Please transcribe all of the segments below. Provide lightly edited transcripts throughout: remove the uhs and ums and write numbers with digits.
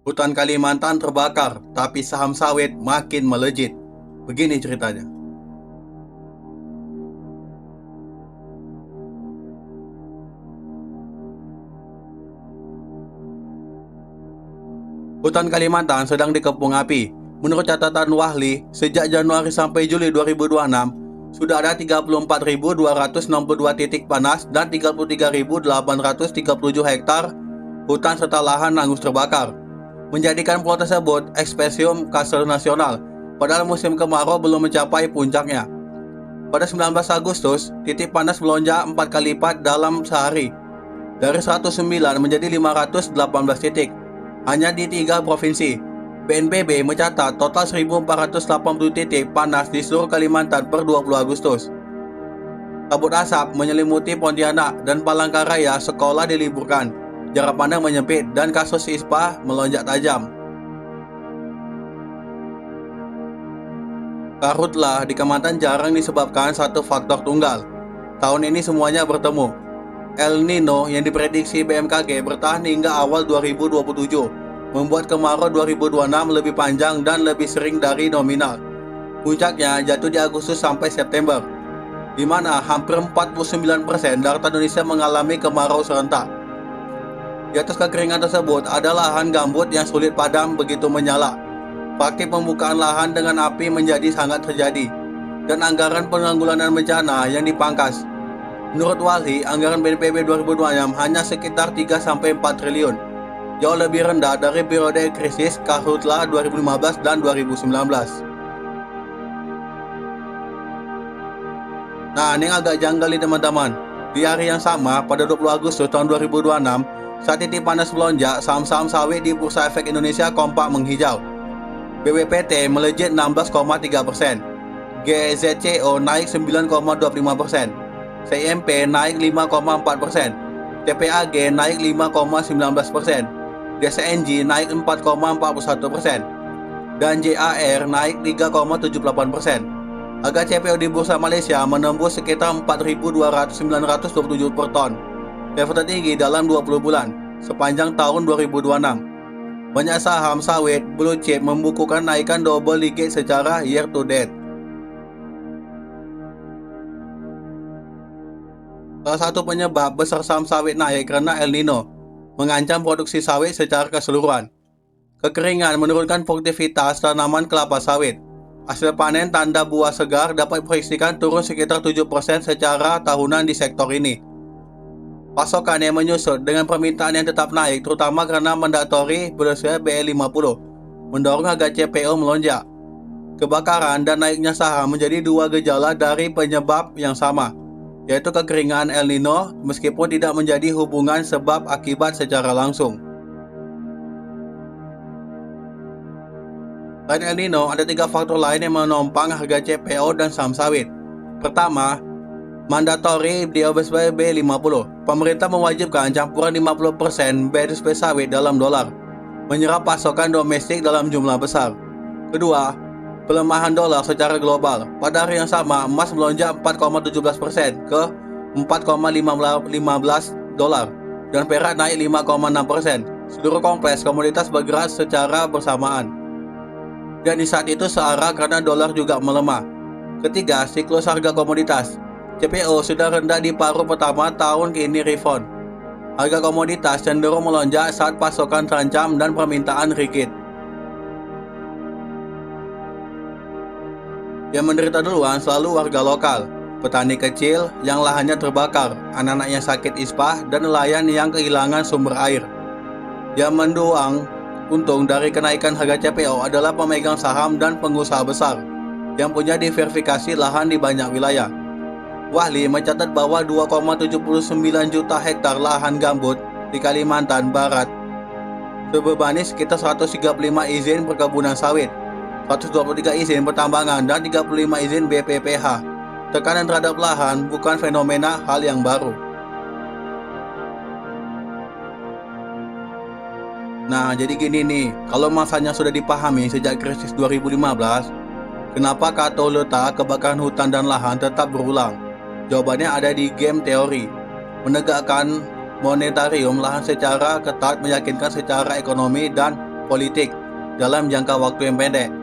Hutan Kalimantan terbakar, tapi saham sawit makin melejit. Begini ceritanya. Hutan Kalimantan sedang dikepung api. Menurut catatan Wahli, sejak Januari sampai Juli 2026, sudah ada 34.262 titik panas dan 33.837 hektar hutan serta lahan hangus terbakar, menjadikan pulau tersebut ekspesium kasus nasional, padahal musim kemarau belum mencapai puncaknya. Pada 19 Agustus, titik panas melonjak 4 kali lipat dalam sehari, dari 109 menjadi 518 titik, hanya di 3 provinsi. BNPB mencatat total 1.480 titik panas di seluruh Kalimantan per 20 Agustus. Kabut asap menyelimuti Pontianak dan Palangkaraya, sekolah diliburkan, jarak pandang menyempit, dan kasus ispa melonjak tajam. Karhutlah di Kalimantan jarang disebabkan satu faktor tunggal. Tahun ini semuanya bertemu. El Nino yang diprediksi BMKG bertahan hingga awal 2027, membuat kemarau 2026 lebih panjang dan lebih sering dari nominal. Puncaknya jatuh di Agustus sampai September, di mana hampir 49% daratan Indonesia mengalami kemarau serentak. Di atas kekeringan tersebut ada lahan gambut yang sulit padam begitu menyala. Praktik pembukaan lahan dengan api menjadi sangat terjadi, dan anggaran penanggulangan bencana yang dipangkas. Menurut Wahli, anggaran BNPB 2026 hanya sekitar 3-4 triliun, jauh lebih rendah dari periode krisis Karhutla 2015 dan 2019. Nah, ini agak janggal nih teman-teman. Di hari yang sama, pada 20 Agustus tahun 2026, saat titik panas melonjak, saham-saham sawit di Bursa Efek Indonesia kompak menghijau. BBPT melejit 16,3%, GZCO naik 9,25%, CIMP naik 5,4%, TPAG naik 5,19%, DCNG naik 4,41%, dan JAR naik 3,78%. Harga CPO di Bursa Malaysia menembus sekitar 4.297 per ton, level tertinggi dalam 20 bulan sepanjang tahun 2026. Banyak saham sawit blue chip membukukan naikan double digit secara year to date. Salah satu penyebab besar saham sawit naik karena El Nino mengancam produksi sawit secara keseluruhan. Kekeringan menurunkan produktivitas tanaman kelapa sawit. Hasil panen tanda buah segar dapat diproyeksikan turun sekitar 7% secara tahunan di sektor ini. Pasokan yang menyusut dengan permintaan yang tetap naik, terutama karena mandatori berusia BL50, mendorong harga CPO melonjak. Kebakaran dan naiknya saham menjadi dua gejala dari penyebab yang sama, yaitu kekeringan El Nino, meskipun tidak menjadi hubungan sebab akibat secara langsung. Selain El Nino, ada 3 faktor lain yang menopang harga CPO dan saham sawit. Pertama, mandatori BSPB 50. Pemerintah mewajibkan campuran 50% BSP sawit dalam dolar, menyerap pasokan domestik dalam jumlah besar. Kedua, pelemahan dolar secara global. Pada hari yang sama, emas melonjak 4,17% ke 4,15 dolar dan perak naik 5,6%. Seluruh kompleks komoditas bergerak secara bersamaan, dan di saat itu searah karena dolar juga melemah. Ketiga, siklus harga komoditas. CPO sudah rendah di paruh pertama tahun kini rebound. Harga komoditas cenderung melonjak saat pasokan terancam dan permintaan rigid. Yang menderita duluan selalu warga lokal, petani kecil yang lahannya terbakar, anak-anak yang sakit ispa, dan nelayan yang kehilangan sumber air. Yang menduang untung dari kenaikan harga CPO adalah pemegang saham dan pengusaha besar yang punya diversifikasi lahan di banyak wilayah. Wahli mencatat bahwa 2,79 juta hektar lahan gambut di Kalimantan Barat terbebani sekitar 135 izin perkebunan sawit, 123 izin pertambangan, dan 35 izin BPPH. Tekanan terhadap lahan bukan fenomena hal yang baru. Nah, jadi gini nih, kalau masanya sudah dipahami sejak krisis 2015, kenapa kata kebakaran hutan dan lahan tetap berulang? Jawabannya ada di game teori. Menegakkan monetarium lahan secara ketat meyakinkan secara ekonomi dan politik dalam jangka waktu yang pendek,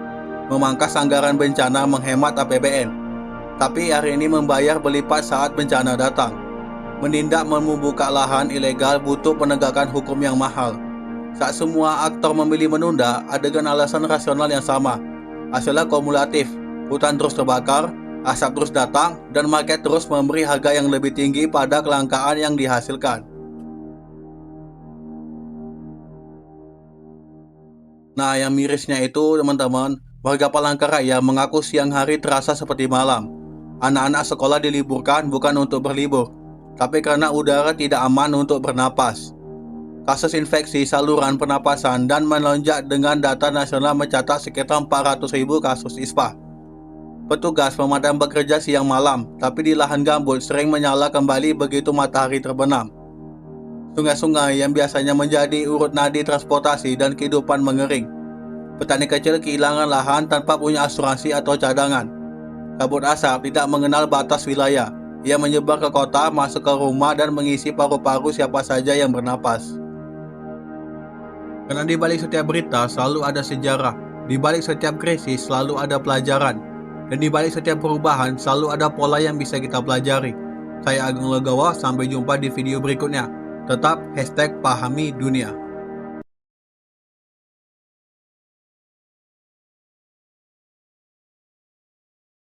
memangkas anggaran bencana, menghemat APBN. Tapi hari ini membayar berlipat saat bencana datang. Menindak membuka lahan ilegal butuh penegakan hukum yang mahal. Saat semua aktor memilih menunda, ada dengan alasan rasional yang sama. Hasilnya kumulatif, hutan terus terbakar, asap terus datang, dan market terus memberi harga yang lebih tinggi pada kelangkaan yang dihasilkan. Nah, yang mirisnya itu teman-teman, warga Palangkaraya mengaku siang hari terasa seperti malam. Anak-anak sekolah diliburkan bukan untuk berlibur, tapi karena udara tidak aman untuk bernapas. Kasus infeksi saluran pernapasan dan melonjak dengan data nasional mencatat sekitar 400.000 kasus ispa. Petugas pemadam bekerja siang malam, tapi di lahan gambut sering menyala kembali begitu matahari terbenam. Sungai-sungai yang biasanya menjadi urut nadi transportasi dan kehidupan mengering. Petani kecil kehilangan lahan tanpa punya asuransi atau cadangan. Kabut asap tidak mengenal batas wilayah. Ia menyebar ke kota, masuk ke rumah, dan mengisi paru-paru siapa saja yang bernapas. Karena di balik setiap berita selalu ada sejarah, di balik setiap krisis selalu ada pelajaran, dan di balik setiap perubahan selalu ada pola yang bisa kita pelajari. Saya Agung Legawa, sampai jumpa di video berikutnya. Tetap #pahami dunia.